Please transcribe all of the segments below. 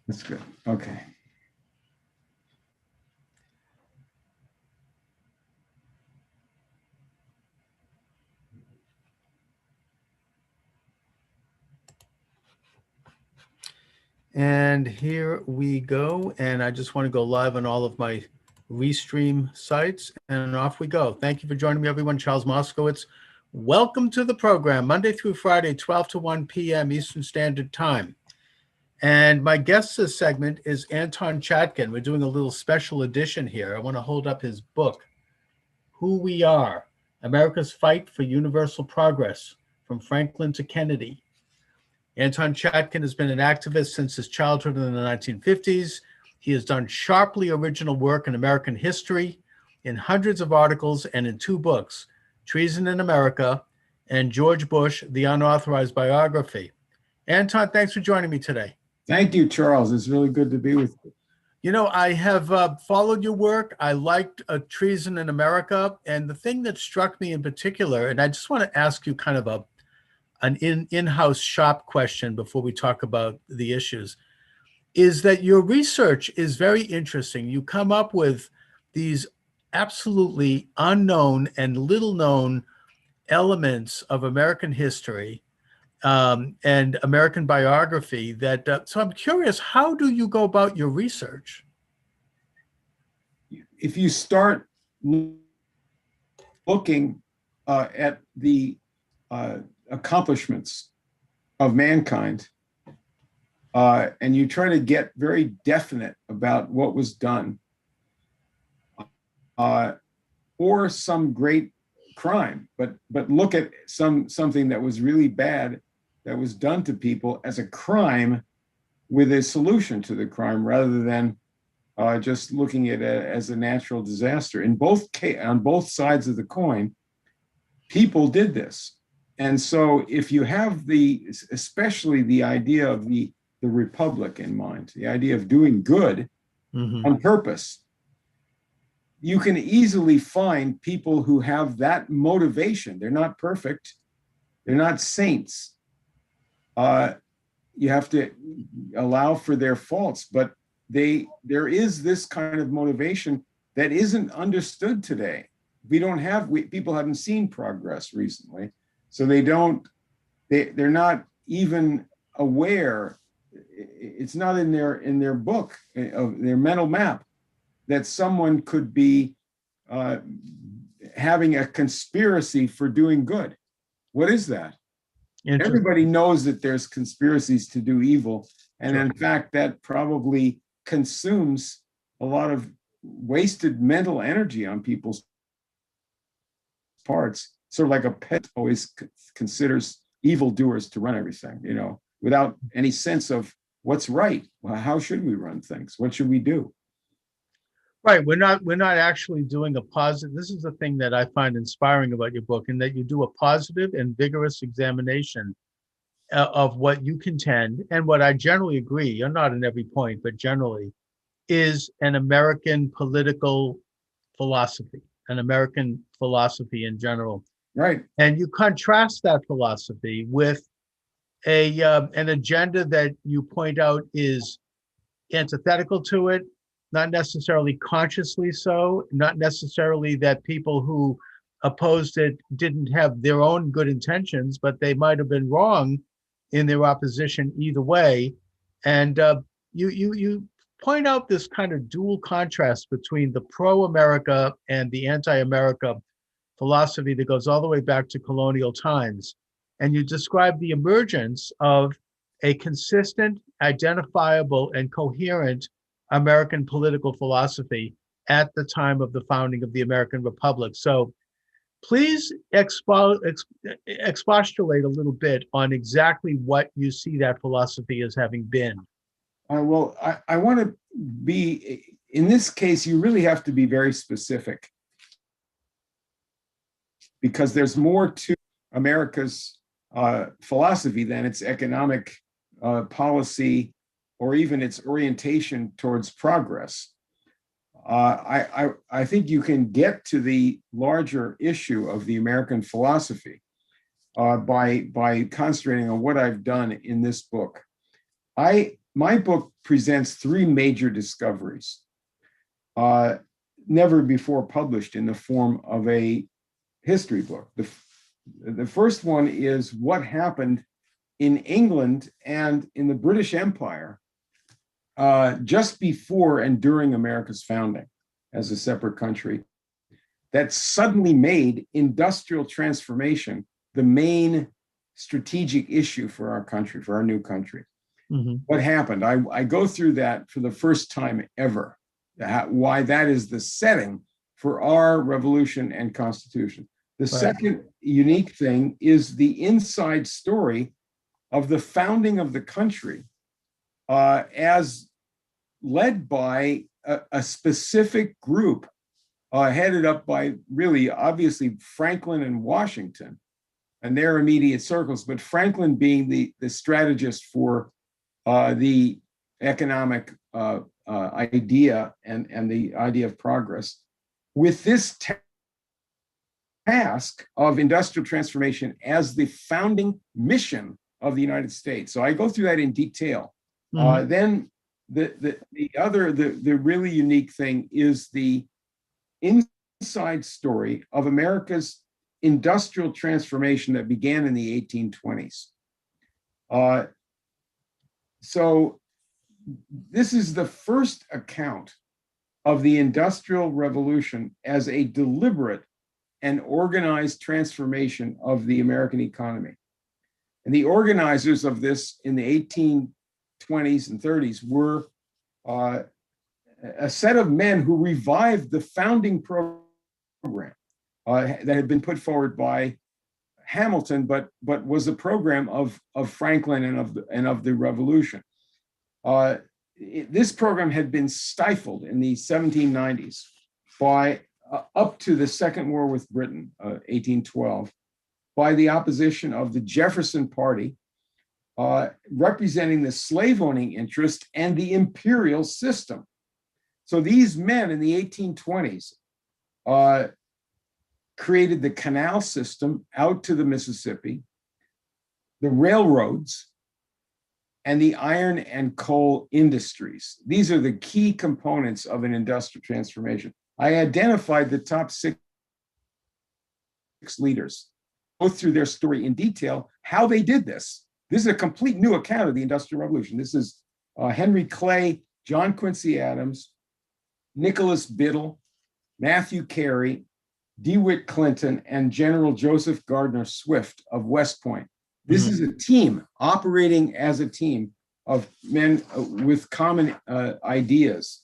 That's good. Okay. And here we go. And I just want to go live on all of my Restream sites, and off we go. Thank you for joining me, everyone. Charles Moscowitz. Welcome to the program, Monday through Friday, 12 to 1 p.m. Eastern Standard Time. And my guest this segment is Anton Chaitkin. We're doing a little special edition here. I want to hold up his book, Who We Are, America's Fight for Universal Progress, from Franklin to Kennedy. Anton Chaitkin has been an activist since his childhood in the 1950s. He has done sharply original work in American history, in hundreds of articles, and in 2 books, Treason in America and George Bush, The Unauthorized Biography. Anton, thanks for joining me today. Thank you, Charles. It's really good to be with you. You know, I have followed your work. I liked Treason in America. And the thing that struck me in particular, and I just want to ask you kind of an in-house shop question before we talk about the issues, is that your research is very interesting. You come up with these absolutely unknown and little known elements of American history and American biography that, so I'm curious, how do you go about your research? If you start looking at the accomplishments of mankind, and you try to get very definite about what was done, or some great crime, but look at something that was really bad that was done to people as a crime with a solution to the crime, rather than just looking at it as a natural disaster. On both sides of the coin, people did this. And so if you have especially the idea of the republic in mind, the idea of doing good on purpose, you can easily find people who have that motivation. They're not perfect. They're not saints. You have to allow for their faults, but there is this kind of motivation that isn't understood today. People haven't seen progress recently, so they're not even aware. It's not in their book, of their mental map, that someone could be having a conspiracy for doing good. What is that? Everybody knows that there's conspiracies to do evil. And in fact, that probably consumes a lot of wasted mental energy on people's parts. Sort of like a pet always considers evildoers to run everything, without any sense of what's right. Well, how should we run things? What should we do? Right. We're not actually doing a positive. This is the thing that I find inspiring about your book, in that you do a positive and vigorous examination of what you contend, and what I generally agree, you're not in every point, but generally, is an American political philosophy, an American philosophy in general. Right. And you contrast that philosophy with an agenda that you point out is antithetical to it, not necessarily consciously so, not necessarily that people who opposed it didn't have their own good intentions, but they might have been wrong in their opposition either way. And you point out this kind of dual contrast between the pro-America and the anti-America philosophy that goes all the way back to colonial times. And you describe the emergence of a consistent, identifiable, and coherent American political philosophy at the time of the founding of the American Republic. So please expostulate a little bit on exactly what you see that philosophy as having been. Well, I want to be, in this case, you really have to be very specific, because there's more to America's philosophy than its economic policy or even its orientation towards progress. I think you can get to the larger issue of the American philosophy by concentrating on what I've done in this book. I my book presents three major discoveries, never before published in the form of a history book. The first one is what happened in England and in the British Empire just before and during America's founding as a separate country, that suddenly made industrial transformation the main strategic issue for our country, for our new country. Mm-hmm. What happened? I go through that for the first time ever, why that is the setting for our revolution and constitution. The second unique thing is the inside story of the founding of the country as led by a specific group headed up by really, obviously, Franklin and Washington and their immediate circles, but Franklin being the strategist for the economic idea and the idea of progress. With this task of industrial transformation as the founding mission of the United States. So I go through that in detail. Mm-hmm. Then the really unique thing is the inside story of America's industrial transformation that began in the 1820s. So this is the first account of the Industrial Revolution as a deliberate and organized transformation of the American economy. And the organizers of this in the 1820s and 30s were a set of men who revived the founding program that had been put forward by Hamilton, but was a program of Franklin and of the Revolution. This program had been stifled in the 1790s by up to the Second War with Britain, 1812, by the opposition of the Jefferson Party, representing the slave-owning interest and the imperial system. So these men in the 1820s created the canal system out to the Mississippi, the railroads, and the iron and coal industries. These are the key components of an industrial transformation. I identified the top six leaders, both through their story in detail, how they did this. This is a complete new account of the Industrial Revolution. This is Henry Clay, John Quincy Adams, Nicholas Biddle, Matthew Carey, DeWitt Clinton, and General Joseph Gardner Swift of West Point. This is a team operating as a team of men with common ideas.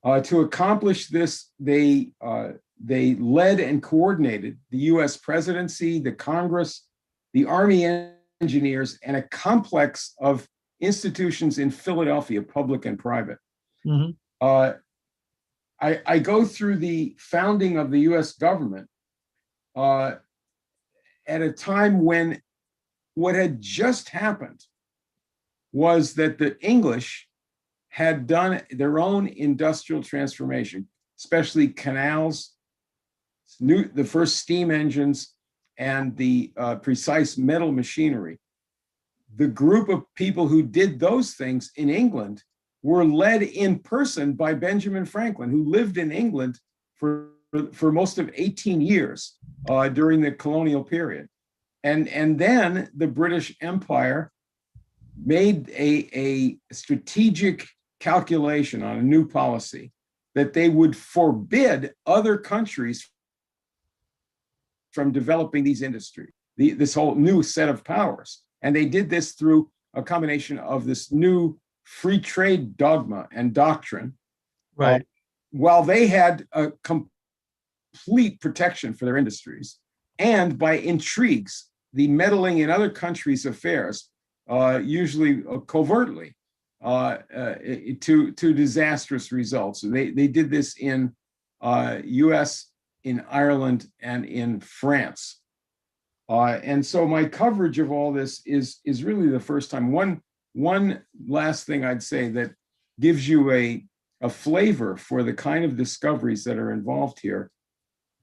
To accomplish this, they led and coordinated the U.S. presidency, the Congress, the Army engineers, and a complex of institutions in Philadelphia, public and private. Mm-hmm. I go through the founding of the U.S. government at a time when what had just happened was that the English had done their own industrial transformation, especially canals, the first steam engines, and the precise metal machinery. The group of people who did those things in England were led in person by Benjamin Franklin, who lived in England for most of 18 years during the colonial period. And then the British Empire made a strategic calculation on a new policy that they would forbid other countries from developing these industries, this whole new set of powers. And they did this through a combination of this new free trade dogma and doctrine, right? While they had a complete protection for their industries, and by intrigues, the meddling in other countries' affairs, usually covertly, to disastrous results. They did this in U.S., in Ireland, and in France. And so my coverage of all this is really the first time. One last thing I'd say that gives you a flavor for the kind of discoveries that are involved here.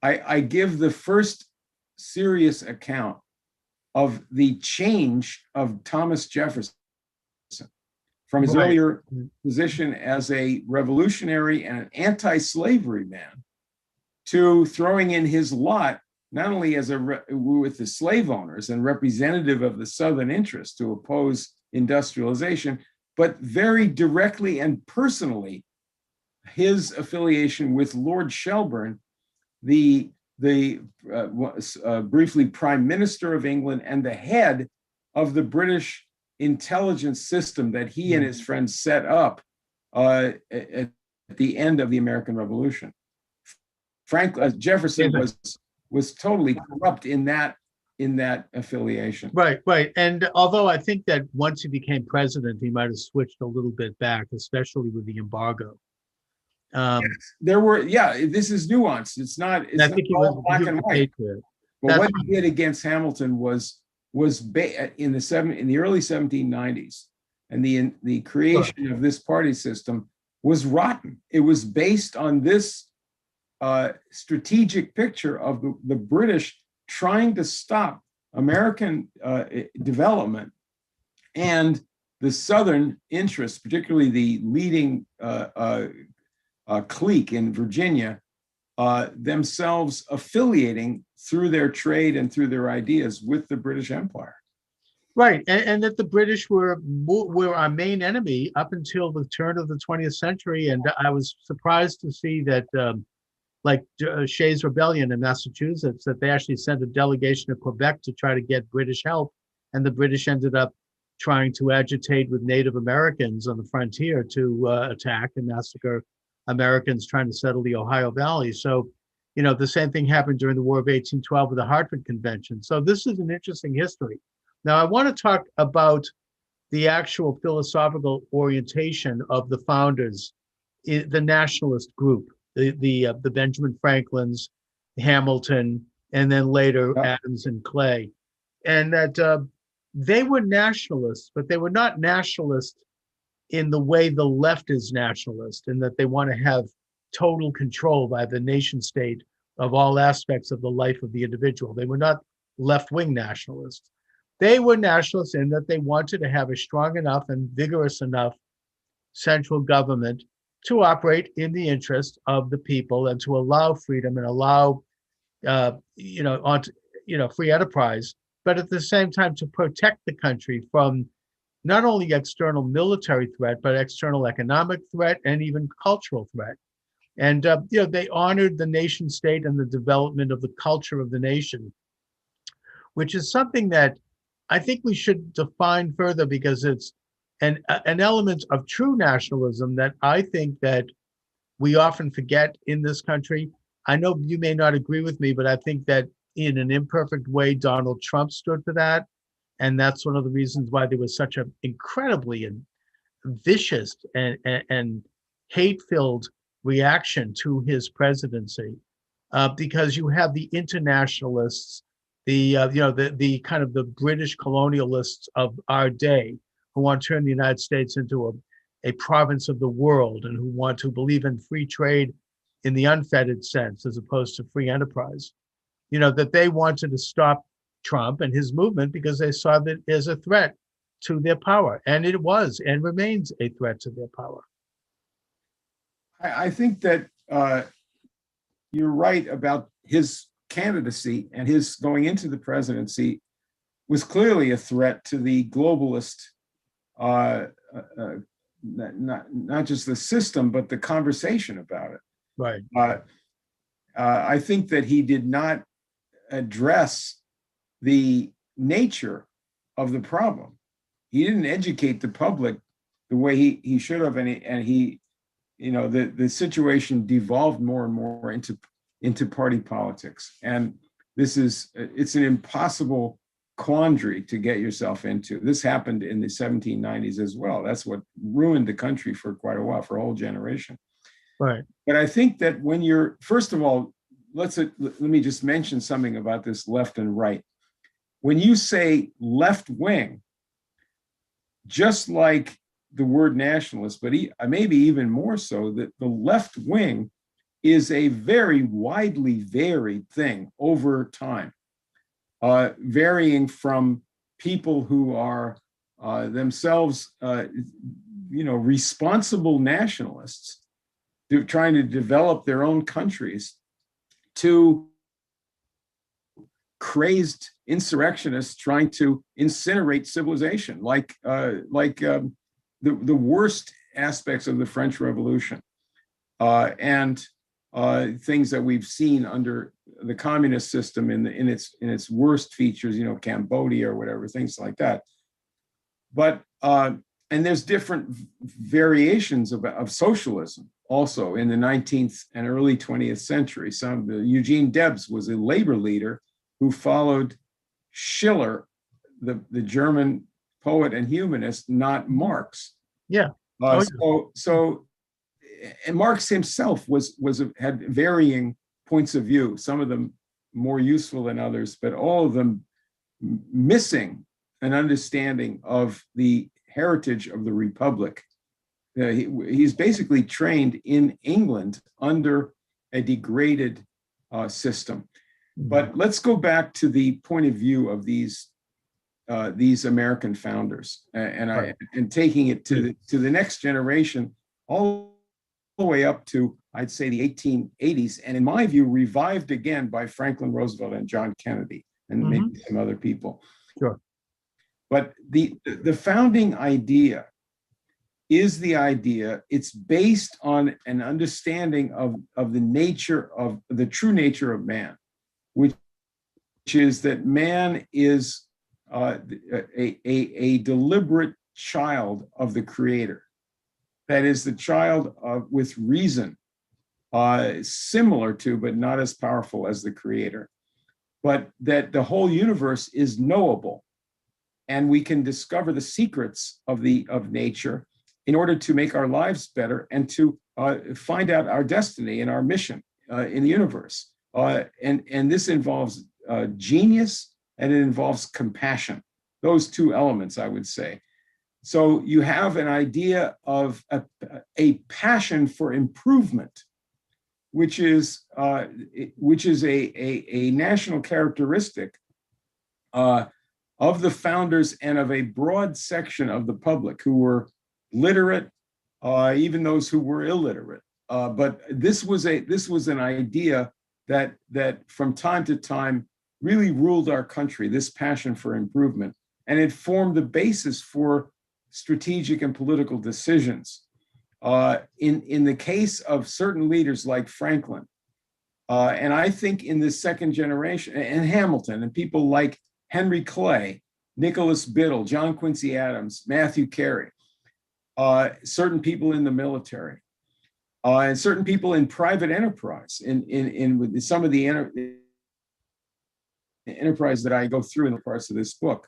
I give the first serious account of the change of Thomas Jefferson from his Right. earlier position as a revolutionary and an anti-slavery man to throwing in his lot, not only as with the slave owners and representative of the Southern interest to oppose industrialization, but very directly and personally his affiliation with Lord Shelburne, the briefly Prime Minister of England and the head of the British intelligence system that he and his friends set up at the end of the American Revolution. Jefferson was totally corrupt in that affiliation. Right. And although I think that once he became president, he might have switched a little bit back, especially with the embargo. There were, this is nuanced. It's not all black and white. But what he did against Hamilton was in the early 1790s, and the creation of this party system was rotten. It was based on this strategic picture of the British trying to stop American development and the Southern interests, particularly the leading clique in Virginia, themselves affiliating through their trade and through their ideas with the British Empire. Right, and that the British were our main enemy up until the turn of the 20th century. And I was surprised to see that, like Shays' Rebellion in Massachusetts, that they actually sent a delegation to Quebec to try to get British help. And the British ended up trying to agitate with Native Americans on the frontier to attack and massacre Americans trying to settle the Ohio Valley. So, the same thing happened during the War of 1812 with the Hartford Convention. So this is an interesting history. Now, I want to talk about the actual philosophical orientation of the founders, the nationalist group, the Benjamin Franklins, Hamilton, and then later Adams and Clay. And that they were nationalists, but they were not nationalists in the way the left is nationalist, in that they want to have total control by the nation state of all aspects of the life of the individual. They were not left-wing nationalists. They were nationalists in that they wanted to have a strong enough and vigorous enough central government to operate in the interest of the people and to allow freedom and allow, free enterprise, but at the same time to protect the country from not only external military threat, but external economic threat and even cultural threat. And, they honored the nation state and the development of the culture of the nation, which is something that I think we should define further, because it's an element of true nationalism that I think that we often forget in this country. I know you may not agree with me, but I think that in an imperfect way, Donald Trump stood for that. And that's one of the reasons why there was such an incredibly vicious and hate-filled reaction to his presidency, because you have the internationalists, the kind of the British colonialists of our day, who want to turn the United States into a province of the world, and who want to believe in free trade in the unfettered sense as opposed to free enterprise. That they wanted to stop Trump and his movement because they saw that as a threat to their power, and it was and remains a threat to their power. I think that you're right about his candidacy, and his going into the presidency was clearly a threat to the globalist, not just the system, but the conversation about it. Right. I think that he did not address the nature of the problem. He didn't educate the public the way he should have, and he the situation devolved more and more into party politics, and it's an impossible quandary to get yourself into. This happened in the 1790s as well. That's what ruined the country for quite a while, for a whole generation. Right. But I think that when you're, first of all, let me just mention something about this left and right. When you say left wing, just like the word nationalist, but maybe even more so, that the left wing is a very widely varied thing over time, varying from people who are themselves responsible nationalists trying to develop their own countries to crazed insurrectionists trying to incinerate civilization, like the worst aspects of the French Revolution, and things that we've seen under the communist system in its worst features, Cambodia or whatever, things like that. But and there's different variations of socialism also in the 19th and early 20th century. Eugene Debs was a labor leader who followed Schiller, the German poet and humanist, not Marx. Yeah. And Marx himself had varying points of view, some of them more useful than others, but all of them missing an understanding of the heritage of the Republic. He's basically trained in England under a degraded system. But let's go back to the point of view of these American founders, and taking it to the next generation, all the way up to, I'd say, the 1880s, and in my view, revived again by Franklin Roosevelt and John Kennedy, and maybe some other people. Sure. But the founding idea is the idea. It's based on an understanding of the nature of the true nature of man, which is that man is a deliberate child of the Creator. That is, the child with reason, similar to but not as powerful as the Creator. But that the whole universe is knowable, and we can discover the secrets of nature in order to make our lives better and to find out our destiny and our mission in the universe. And this involves genius, and it involves compassion. Those two elements, I would say. So you have an idea of a passion for improvement, which is a national characteristic of the founders and of a broad section of the public who were literate, even those who were illiterate. But this was an idea that from time to time really ruled our country, this passion for improvement, and it formed the basis for strategic and political decisions. In the case of certain leaders like Franklin, and I think in the second generation, and Hamilton, and people like Henry Clay, Nicholas Biddle, John Quincy Adams, Matthew Carey, certain people in the military, and certain people in private enterprise, in some of the enterprise that I go through in the parts of this book,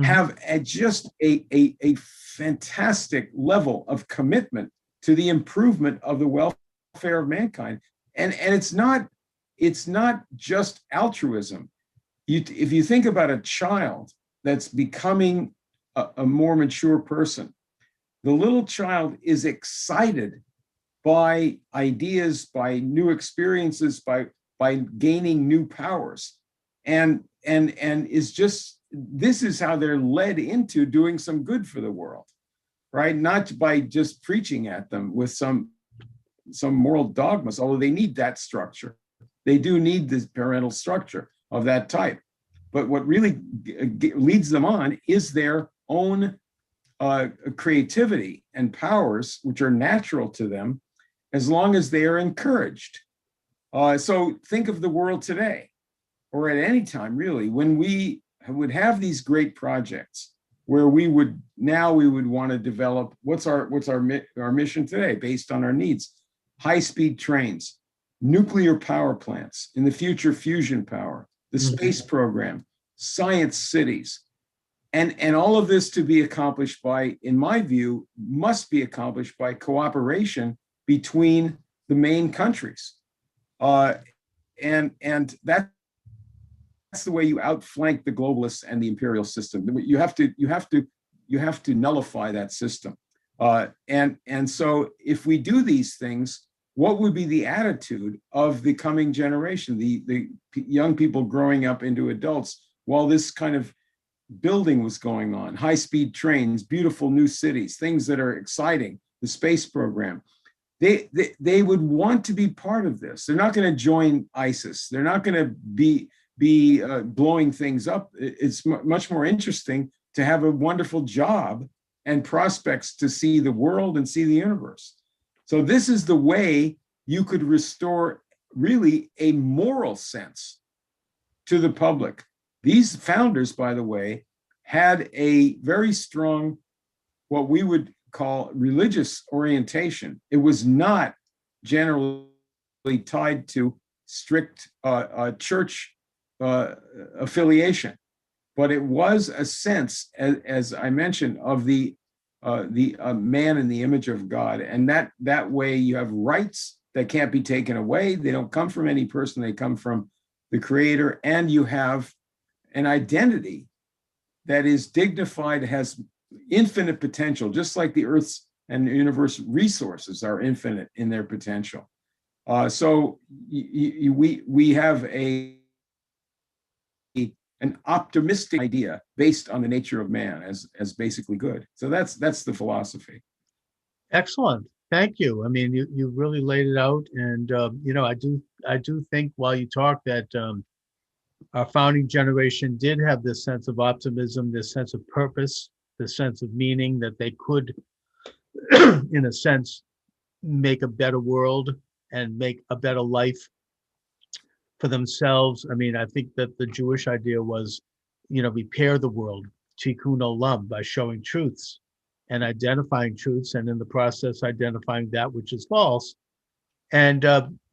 have just a fantastic level of commitment to the improvement of the welfare of mankind. And it's not just altruism. If you think about a child that's becoming a more mature person, the little child is excited by ideas, by new experiences, by gaining new powers, and is just, this is how they're led into doing some good for the world, right? Not by just preaching at them with some moral dogmas, although they need that structure. They do need the parental structure of that type. But what really leads them on is their own creativity and powers, which are natural to them, as long as they are encouraged. So think of the world today, or at any time really, when we would have these great projects where we would want to develop what's our mission today based on our needs: high-speed trains, nuclear power plants, in the future fusion power, the space program, science cities, and all of this to be accomplished by, in my view, must be accomplished by cooperation between the main countries, and that's the way you outflank the globalists and the imperial system. You have to nullify that system. And so if we do these things, what would be the attitude of the coming generation, the young people growing up into adults, while this kind of building was going on, high-speed trains, beautiful new cities, things that are exciting, the space program. They would want to be part of this. They're not going to join ISIS. They're not going to be blowing things up. It's much more interesting to have a wonderful job and prospects to see the world and see the universe. So this is the way you could restore really a moral sense to the public. These founders, by the way, had a very strong, what we would call religious orientation. It was not generally tied to strict church affiliation, but it was a sense, as I mentioned, of the man in the image of God, and that way you have rights that can't be taken away. They don't come from any person; they come from the Creator, and you have an identity that is dignified, has infinite potential, just like the Earth's and the universe resources are infinite in their potential. So we have an optimistic idea based on the nature of man as basically good. So that's the philosophy. Excellent. Thank you. I mean, you really laid it out, and I do think while you talk that our founding generation did have this sense of optimism, this sense of purpose, this sense of meaning that they could, in a sense, make a better world and make a better life for themselves. I mean, I think that the Jewish idea was, repair the world, tikkun olam, by showing truths and identifying truths, and in the process identifying that which is false. And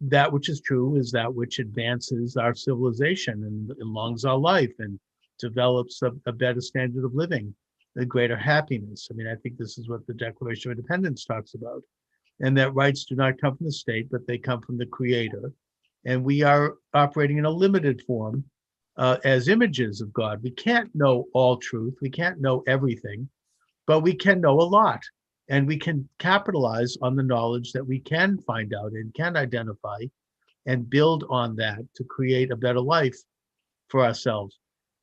that which is true is that which advances our civilization and elongs our life and develops a better standard of living, a greater happiness. I mean, I think this is what the Declaration of Independence talks about, and that rights do not come from the state, but they come from the Creator. And we are operating in a limited form as images of God. We can't know all truth. We can't know everything, but we can know a lot. And we can capitalize on the knowledge that we can find out and can identify and build on that to create a better life for ourselves.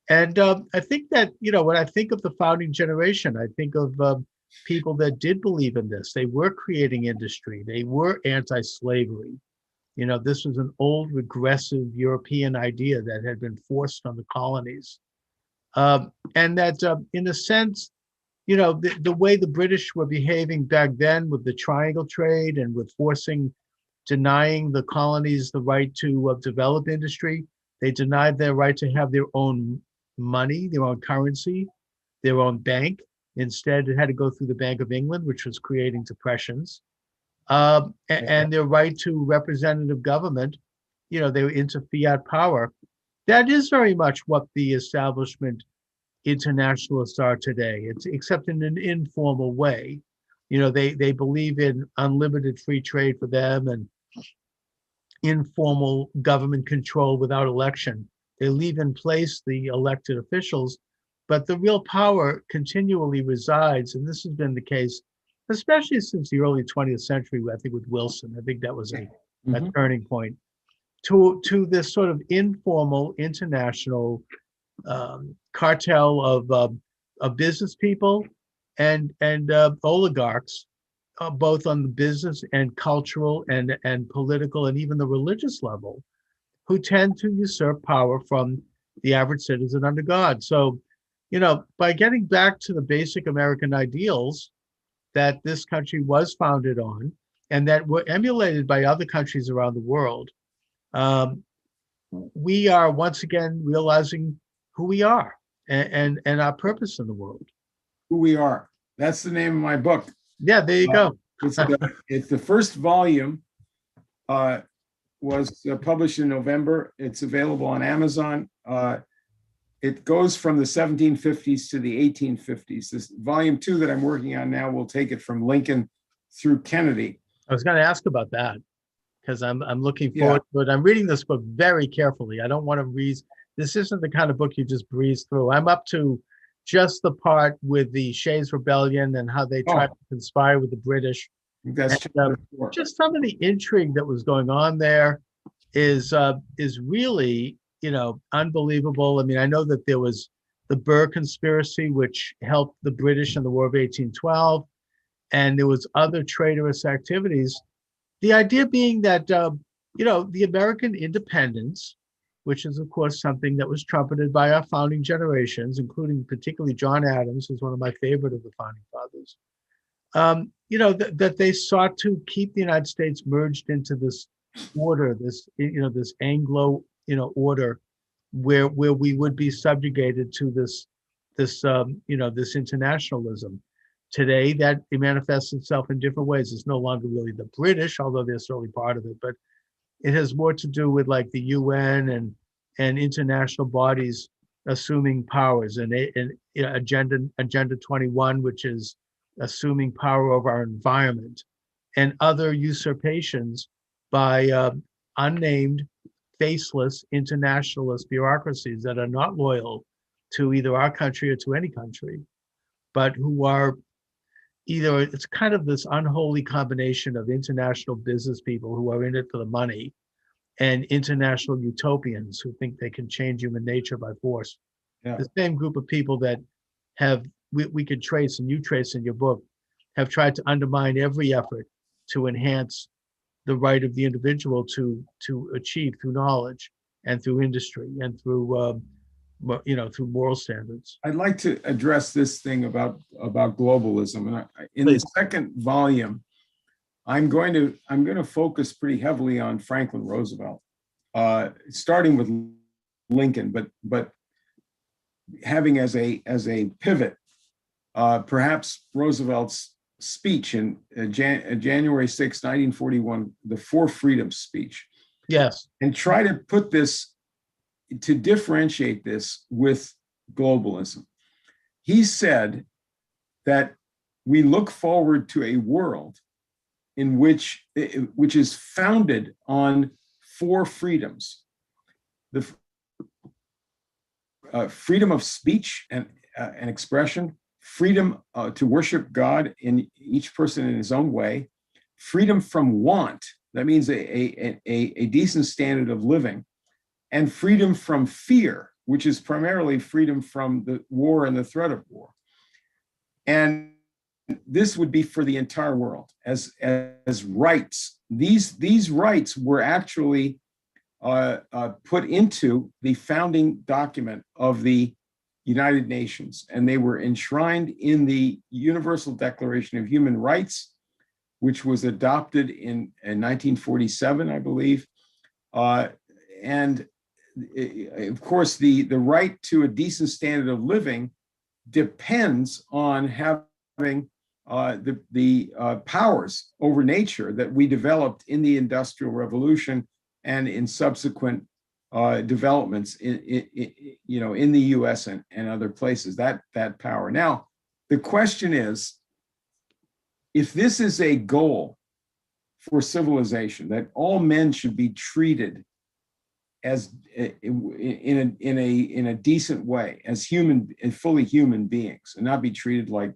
And I think that, when I think of the founding generation, I think of people that did believe in this. They were creating industry. They were anti-slavery. This was an old, regressive European idea that had been forced on the colonies. And that, in a sense, the way the British were behaving back then with the triangle trade and with denying the colonies the right to develop industry, they denied their right to have their own money, their own currency, their own bank. Instead, it had to go through the Bank of England, which was creating depressions. And their right to representative government, they were into fiat power. That is very much what the establishment internationalists are today. It's except in an informal way. They believe in unlimited free trade for them and informal government control without election. They leave in place the elected officials, but the real power continually resides, and this has been the case, especially since the early 20th century, I think with Wilson. I think that was a turning point to this sort of informal international cartel of business people and oligarchs, both on the business and cultural and political and even the religious level, who tend to usurp power from the average citizen under God. So, by getting back to the basic American ideals that this country was founded on and that were emulated by other countries around the world, we are once again realizing who we are and our purpose in the world. Who we are. That's the name of my book. Yeah, there you go. It's the first volume, was published in November. It's available on Amazon. It goes from the 1750s to the 1850s. This volume 2 that I'm working on now will take it from Lincoln through Kennedy. I was going to ask about that because I'm looking forward to it. I'm reading this book very carefully. I don't want to read. This isn't the kind of book you just breeze through. I'm up to just the part with the Shays Rebellion and how they tried to conspire with the British. That's just some of the intrigue that was going on there is really, unbelievable. I mean, I know that there was the Burr conspiracy, which helped the British in the War of 1812, and there was other traitorous activities. The idea being that the American independence, which is of course something that was trumpeted by our founding generations, including particularly John Adams, who's one of my favorite of the founding fathers. That they sought to keep the United States merged into this order, this Anglo, order, where we would be subjugated to this internationalism. Today, that it manifests itself in different ways. It's no longer really the British, although they're certainly part of it, but it has more to do with like the UN and international bodies assuming powers, and Agenda 21, which is assuming power over our environment, and other usurpations by unnamed, faceless internationalist bureaucracies that are not loyal to either our country or to any country, but who are either, it's kind of this unholy combination of international business people who are in it for the money and international utopians who think they can change human nature by force. Yeah. The same group of people that we could trace, and you trace in your book, have tried to undermine every effort to enhance the right of the individual to achieve through knowledge and through industry and through through moral standards. I'd like to address this thing about globalism, and in Please. the second volume, I'm going to focus pretty heavily on Franklin Roosevelt, starting with Lincoln, but having as a pivot, perhaps Roosevelt's speech in January 6, 1941, the Four Freedoms speech. Yes. And try to put this, to differentiate this with globalism. He said that we look forward to a world in which is founded on four freedoms: the freedom of speech and expression, freedom to worship God in each person in his own way, freedom from want, that means a decent standard of living, and freedom from fear, which is primarily freedom from the war and the threat of war. And this would be for the entire world as rights. These rights were actually put into the founding document of the United Nations, and they were enshrined in the Universal Declaration of Human Rights, which was adopted in 1947, I believe. And of course, the right to a decent standard of living depends on having the powers over nature that we developed in the Industrial Revolution and in subsequent developments in the U.S. and other places. That power. Now, the question is, if this is a goal for civilization, that all men should be treated as in a decent way, as human and fully human beings, and not be treated like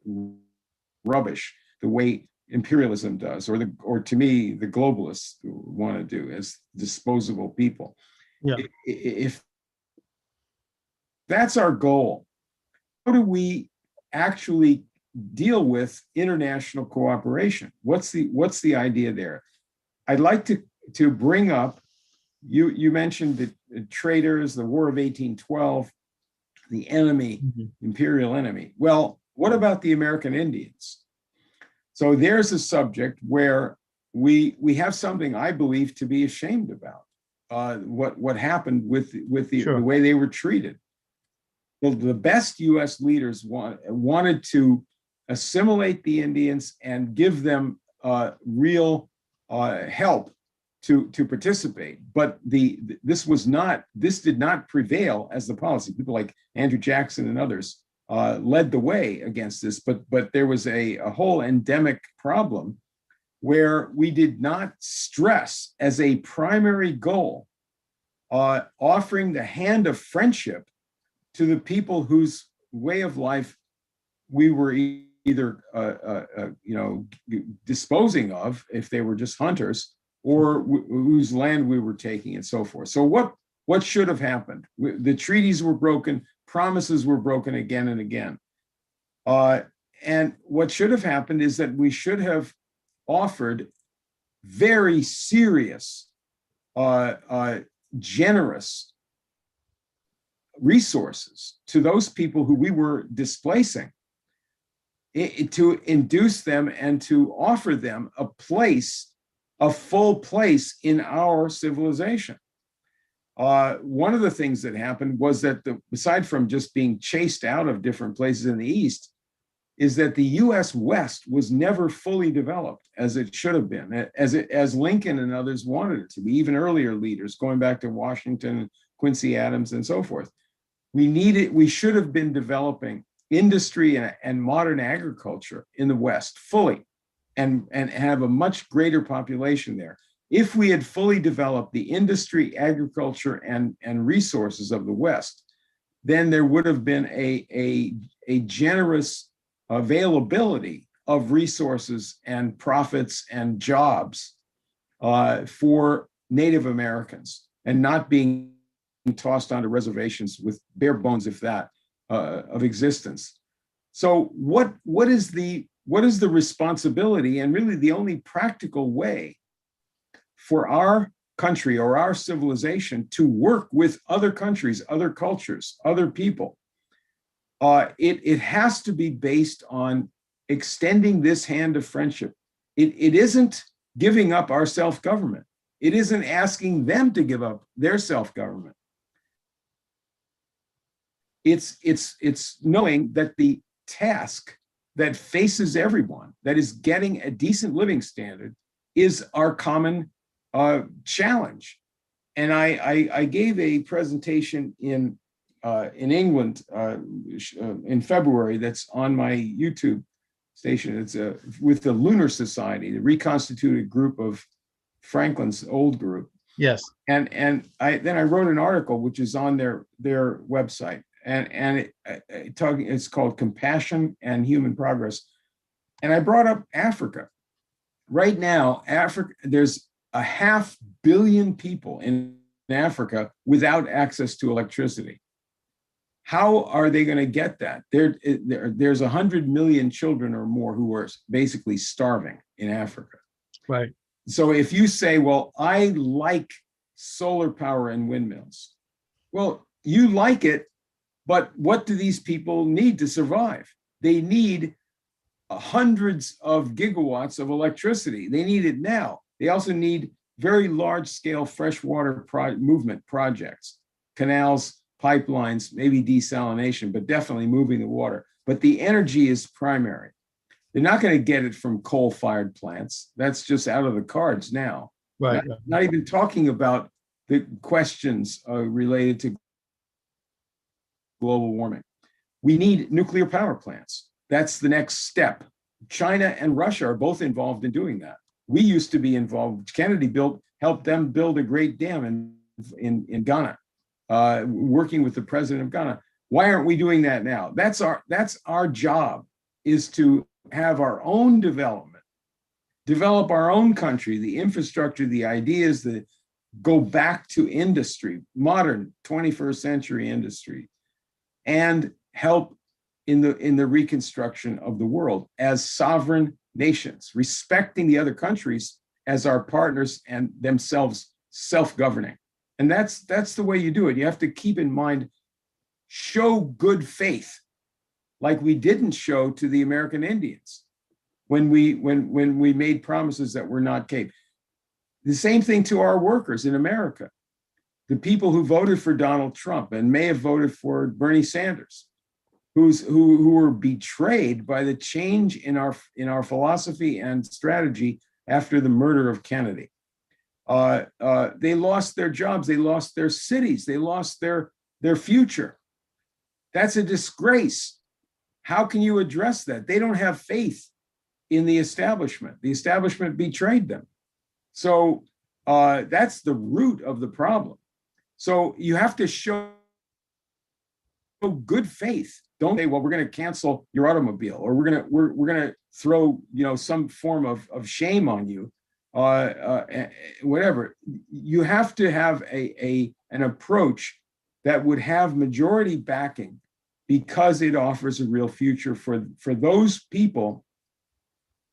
rubbish the way imperialism does, or to me the globalists want to do, as disposable people. Yeah. If that's our goal, how do we actually deal with international cooperation? What's the idea there? I'd like to bring up, you mentioned the traitors, the War of 1812, the enemy, imperial enemy. Well, what about the American Indians? So there's a subject where we have something I believe to be ashamed about. What happened with Sure. the way they were treated. Well, the best U.S. leaders wanted to assimilate the Indians and give them real help to participate, but this did not prevail as the policy. People like Andrew Jackson and others led the way against this, but there was a whole endemic problem where we did not stress as a primary goal offering the hand of friendship to the people whose way of life we were either disposing of if they were just hunters, or whose land we were taking, and so forth. So what should have happened? The treaties were broken, promises were broken again and again. And what should have happened is that we should have offered very serious, generous resources to those people who we were displacing, to induce them and to offer them a place, a full place in our civilization. One of the things that happened was that aside from just being chased out of different places in the East, is that the US West was never fully developed as it should have been, as Lincoln and others wanted it to be, even earlier leaders, going back to Washington, Quincy Adams, and so forth. We should have been developing industry and modern agriculture in the West fully, and have a much greater population there. If we had fully developed the industry, agriculture, and resources of the West, then there would have been a generous availability of resources and profits and jobs for Native Americans, and not being tossed onto reservations with bare bones, if that, of existence. So what is the responsibility, and really the only practical way for our country or our civilization to work with other countries, other cultures, other people? It has to be based on extending this hand of friendship. It isn't giving up our self-government. It isn't asking them to give up their self-government. It's knowing that the task that faces everyone, that is getting a decent living standard, is our common challenge. And I gave a presentation in England in February that's on my YouTube station. It's with the Lunar Society, the reconstituted group of Franklin's old group. Yes. And I wrote an article which is on their website, and it's called Compassion and Human Progress. And I brought up Africa. Right now, there's 500 million people in Africa without access to electricity. How are they going to get that? There's 100 million children or more who are basically starving in Africa. Right. So if you say, well, I like solar power and windmills, well, you like it, but what do these people need to survive? They need hundreds of gigawatts of electricity. They need it now. They also need very large-scale freshwater movement projects, canals, pipelines, maybe desalination, but definitely moving the water. But the energy is primary. They're not going to get it from coal-fired plants. That's just out of the cards now. Right. Not even talking about the questions related to global warming. We need nuclear power plants. That's the next step. China and Russia are both involved in doing that. We used to be involved. Kennedy helped them build a great dam in Ghana, working with the president of Ghana. Why aren't we doing that now? That's our job, is to have our own development, develop our own country, the infrastructure, the ideas that go back to industry, modern 21st century industry, and help in the reconstruction of the world as sovereign nations, respecting the other countries as our partners and themselves self-governing. And that's the way you do it. You have to keep in mind, show good faith, like we didn't show to the American Indians when we made promises that were not kept. The same thing to our workers in America, the people who voted for Donald Trump and may have voted for Bernie Sanders, who were betrayed by the change in our philosophy and strategy after the murder of Kennedy. They lost their jobs, they lost their cities, they lost their future. That's a disgrace. How can you address that? They don't have faith in the establishment. The establishment betrayed them. So that's the root of the problem. So you have to show good faith. Don't say, well, we're going to cancel your automobile, or we're going to throw some form of shame on you, whatever. You have to have an approach that would have majority backing because it offers a real future for those people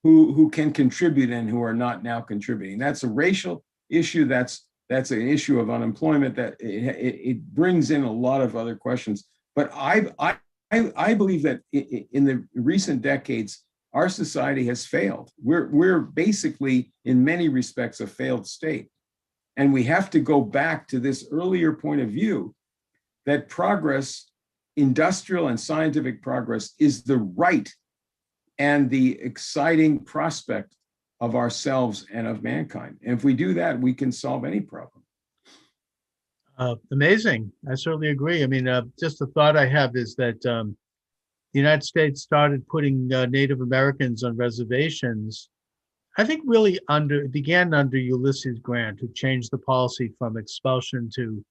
who can contribute and who are not now contributing. That's a racial issue. That's an issue of unemployment. That it brings in a lot of other questions. But I believe that in the recent decades, our society has failed. We're basically, in many respects, a failed state. And we have to go back to this earlier point of view that progress, industrial and scientific progress, is the right and the exciting prospect of ourselves and of mankind. And if we do that, we can solve any problem. Amazing. I certainly agree. I mean, just the thought I have is that the United States started putting Native Americans on reservations, I think really began under Ulysses Grant, who changed the policy from expulsion to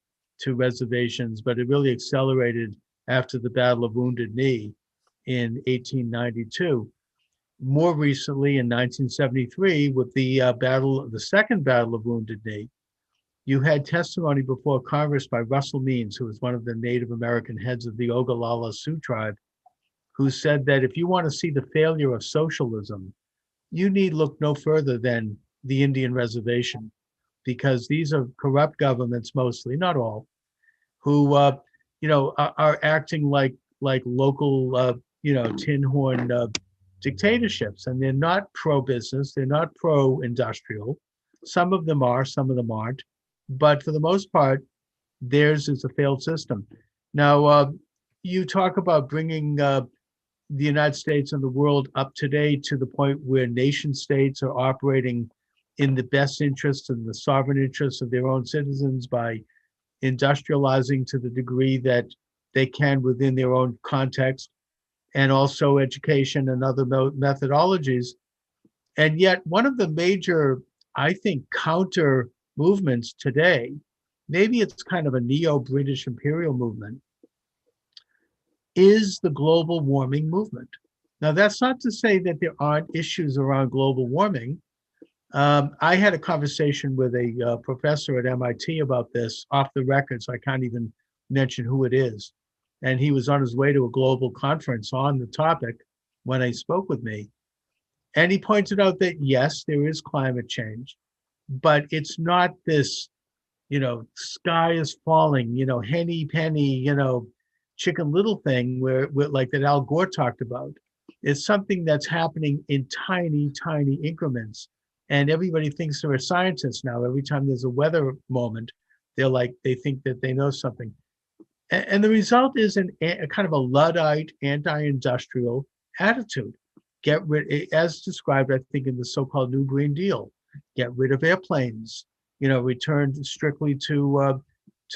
reservations, but it really accelerated after the Battle of Wounded Knee in 1892. More recently, in 1973, with the Second Battle of Wounded Knee, you had testimony before Congress by Russell Means, who was one of the Native American heads of the Ogallala Sioux tribe, who said that if you want to see the failure of socialism, you need look no further than the Indian reservation, because these are corrupt governments, mostly, not all, who are acting like local tin horn dictatorships, and they're not pro-business, they're not pro-industrial. Some of them are, some of them aren't, but for the most part, theirs is a failed system. Now, you talk about bringing the United States and the world up to date to the point where nation states are operating in the best interests and the sovereign interests of their own citizens by industrializing to the degree that they can within their own context, and also education and other methodologies. And yet one of the major, I think, counter movements today, maybe it's kind of a neo-British imperial movement, is the global warming movement. Now, that's not to say that there aren't issues around global warming. I had a conversation with a professor at MIT about this off the record, so I can't even mention who it is. And he was on his way to a global conference on the topic when he spoke with me. And he pointed out that, yes, there is climate change, but it's not this, sky is falling, henny penny, Chicken Little thing where like that Al Gore talked about. It's something that's happening in tiny, tiny increments. And everybody thinks they're a scientist now. Every time there's a weather moment, they think that they know something. And the result is a kind of a Luddite, anti-industrial attitude. Get rid, as described, I think, in the so-called New Green Deal. Get rid of airplanes. Return strictly to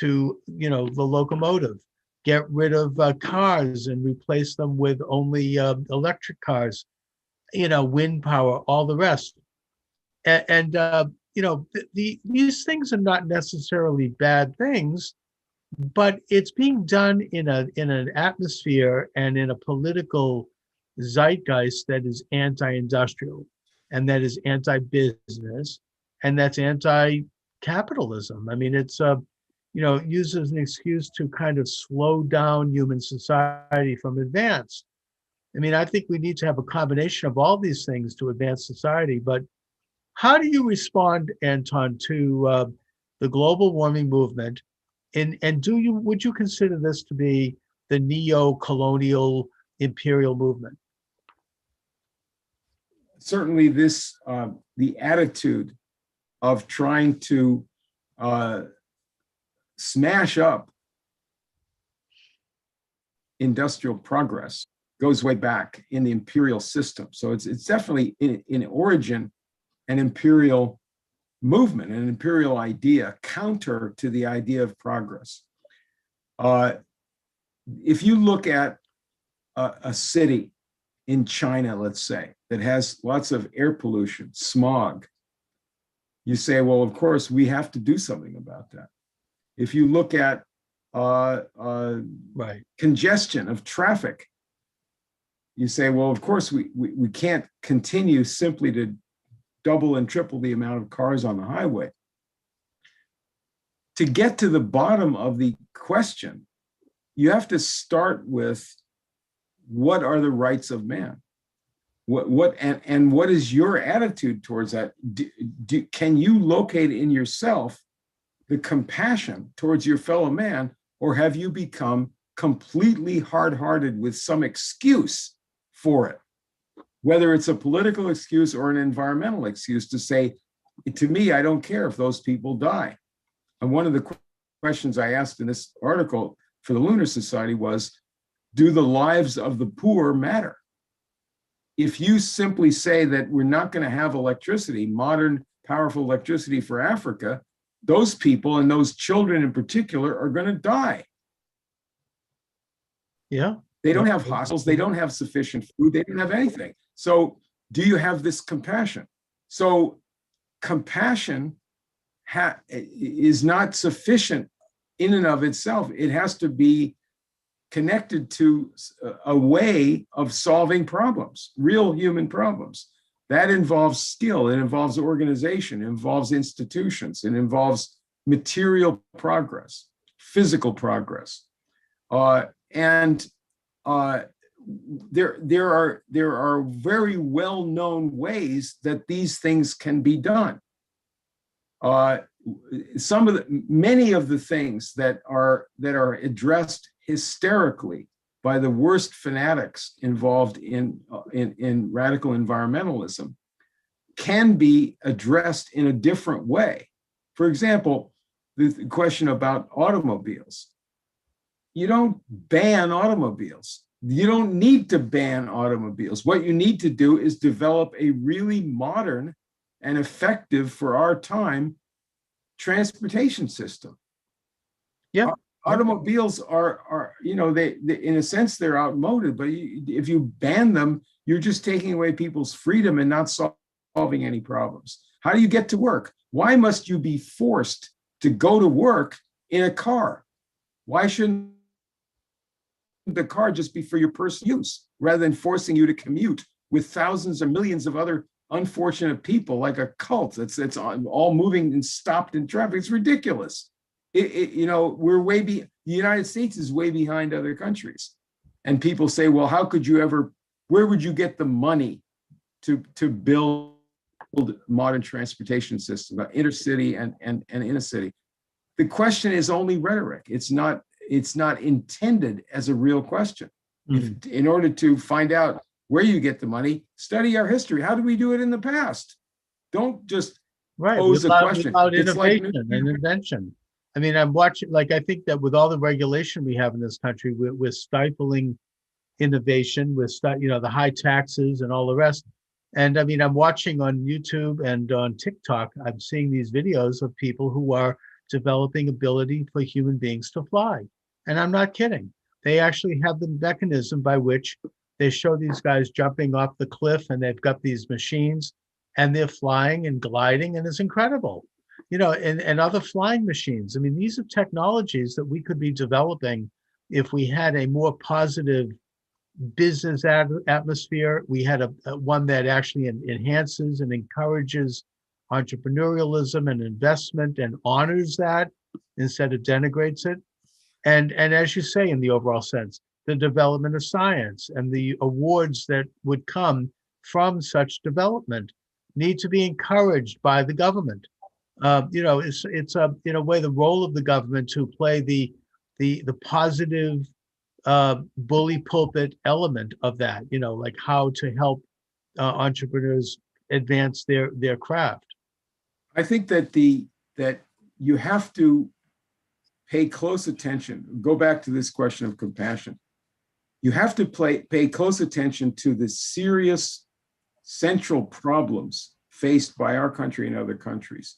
the locomotive. Get rid of cars and replace them with only electric cars. Wind power, all the rest. And these things are not necessarily bad things, but it's being done in an atmosphere and in a political zeitgeist that is anti-industrial, and that is anti-business, and that's anti-capitalism. I mean, it's uses an excuse to kind of slow down human society from advance. I mean, I think we need to have a combination of all these things to advance society. But how do you respond, Anton, to the global warming movement? And would you consider this to be the neo-colonial imperial movement? Certainly, the attitude of trying to smash up industrial progress goes way back in the imperial system. So it's definitely in origin an imperial movement, an imperial idea, counter to the idea of progress. If you look at a city in China, let's say, that has lots of air pollution, smog, you say, well, of course, we have to do something about that. If you look at congestion of traffic, you say, well, of course, we can't continue simply to double and triple the amount of cars on the highway. To get to the bottom of the question, you have to start with what are the rights of man? And what is your attitude towards that? Can you locate in yourself the compassion towards your fellow man, or have you become completely hard-hearted with some excuse for it? Whether it's a political excuse or an environmental excuse to say, to me, I don't care if those people die. And one of the questions I asked in this article for the Lunar Society was, do the lives of the poor matter? If you simply say that we're not going to have electricity, modern, powerful electricity for Africa, those people and those children in particular are going to die. Yeah. They don't have hospitals. They don't have sufficient food. They don't have anything. So do you have this compassion? So compassion is not sufficient in and of itself. It has to be connected to a way of solving problems, real human problems. That involves skill, it involves organization, it involves institutions, it involves material progress, physical progress. There are very well-known ways that these things can be done. Many of the things that are addressed hysterically by the worst fanatics involved in radical environmentalism can be addressed in a different way. For example, the question about automobiles. You don't ban automobiles. You don't need to ban automobiles. What you need to do is develop a really modern and effective for our time transportation system. Yeah. Automobiles are they in a sense they're outmoded, but if you ban them, you're just taking away people's freedom and not solving any problems. How do you get to work? Why must you be forced to go to work in a car? Why shouldn't the car just be for your personal use rather than forcing you to commute with thousands or millions of other unfortunate people like a cult that's all moving and stopped in traffic? It's ridiculous. The United States is way behind other countries. And people say, well, how could you ever, where would you get the money to build modern transportation system, intercity and inner city? The question is only rhetoric. It's not intended as a real question. Mm-hmm. In order to find out where you get the money, study our history. How did we do it in the past? Don't just pose a question. Without innovation and invention. I mean, I'm watching, I think that with all the regulation we have in this country, we're stifling innovation with, the high taxes and all the rest. And I mean, I'm watching on YouTube and on TikTok, I'm seeing these videos of people who are developing ability for human beings to fly. And I'm not kidding. They actually have the mechanism by which they show these guys jumping off the cliff, and they've got these machines and they're flying and gliding, and it's incredible. And other flying machines. I mean, these are technologies that we could be developing if we had a more positive business atmosphere. We had one that actually enhances and encourages entrepreneurialism and investment and honors that instead of denigrates it. And as you say, in the overall sense, the development of science and the awards that would come from such development need to be encouraged by the government. It's in a way the role of the government to play the positive bully pulpit element of that. Like how to help entrepreneurs advance their craft. I think that that you have to pay close attention. Go back to this question of compassion. You have to pay close attention to the serious central problems faced by our country and other countries,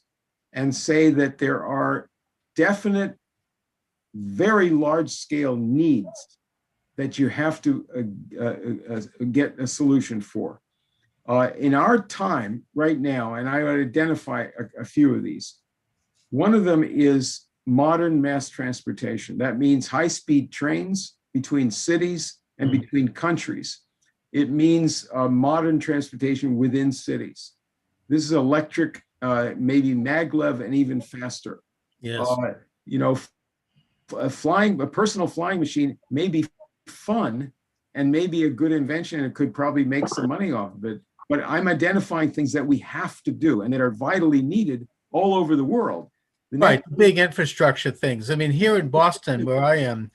and say that there are definite, very large-scale needs that you have to get a solution for. In our time right now, and I would identify a few of these, one of them is modern mass transportation. That means high-speed trains between cities and between countries. It means modern transportation within cities. This is electric, maybe maglev, and even faster. Yes. A personal flying machine may be fun, and maybe a good invention, and it could probably make some money off of it. But I'm identifying things that we have to do and that are vitally needed all over the world. Right, big infrastructure things. I mean, here in Boston, where I am,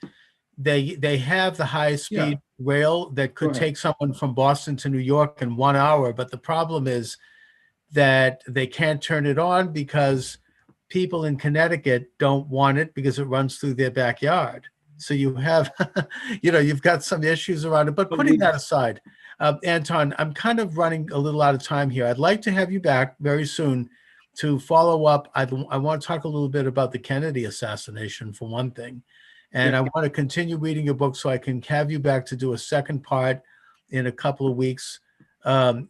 they have the high-speed rail that could take someone from Boston to New York in 1 hour. But the problem is that they can't turn it on because people in Connecticut don't want it because it runs through their backyard. So you have, you've got some issues around it. But putting that aside, Anton, I'm kind of running a little out of time here. I'd like to have you back very soon to follow up. I want to talk a little bit about the Kennedy assassination for one thing. And I want to continue reading your book so I can have you back to do a second part in a couple of weeks. I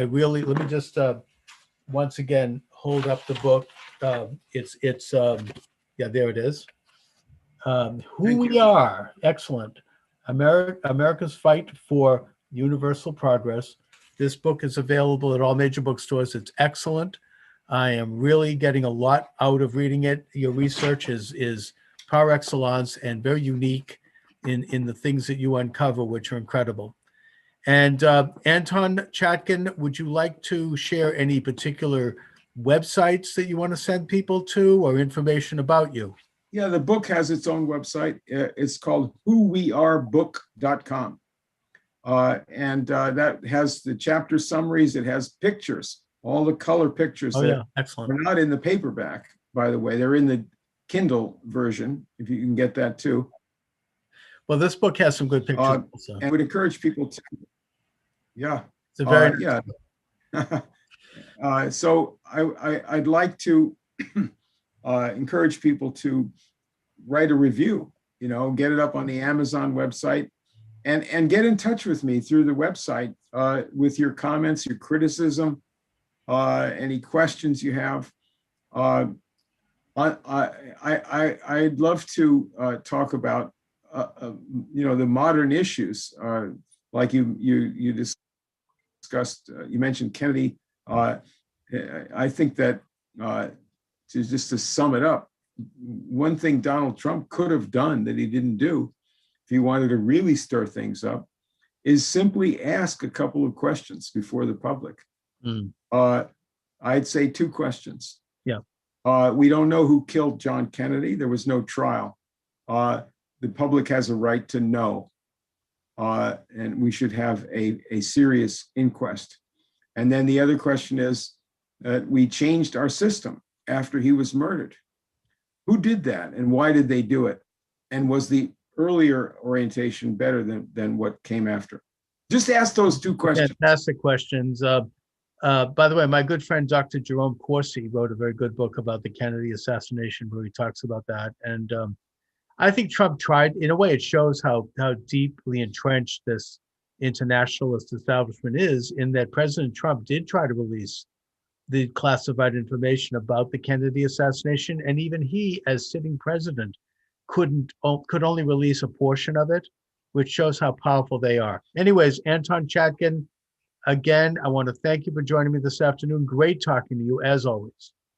really, let me just once again hold up the book. There it is. Who We Are. Excellent. America's Fight for Universal Progress. This book is available at all major bookstores. It's excellent. I am really getting a lot out of reading it. Your research is par excellence and very unique in the things that you uncover, which are incredible. And Anton Chaitkin, would you like to share any particular websites that you want to send people to or information about you? Yeah, the book has its own website. It's called whowearebook.com. And that has the chapter summaries. It has pictures, all the color pictures. Excellent. They're not in the paperback, by the way. They're in the Kindle version, if you can get that too. Well, this book has some good pictures also. And I would encourage people to, It's a very so I'd like to encourage people to write a review, get it up on the Amazon website, and get in touch with me through the website with your comments, your criticism, any questions you have. I'd love to talk about the modern issues, like you discussed. You mentioned Kennedy. I think that to sum it up, one thing Donald Trump could have done that he didn't do, if he wanted to really stir things up, is simply ask a couple of questions before the public. I'd say 2 questions. We don't know who killed John Kennedy. There was no trial. The public has a right to know, and we should have a serious inquest. And then the other question is that we changed our system after he was murdered. Who did that, and why did they do it? And was the earlier orientation better than what came after? Just ask those 2 questions. Fantastic questions. By the way, my good friend, Dr. Jerome Corsi, wrote a very good book about the Kennedy assassination where he talks about that. And I think Trump tried, in a way, it shows how deeply entrenched this internationalist establishment is, in that President Trump did try to release the classified information about the Kennedy assassination. And even he, as sitting president, could only release a portion of it, which shows how powerful they are. Anyways, Anton Chaitkin, again, I want to thank you for joining me this afternoon. Great talking to you, as always.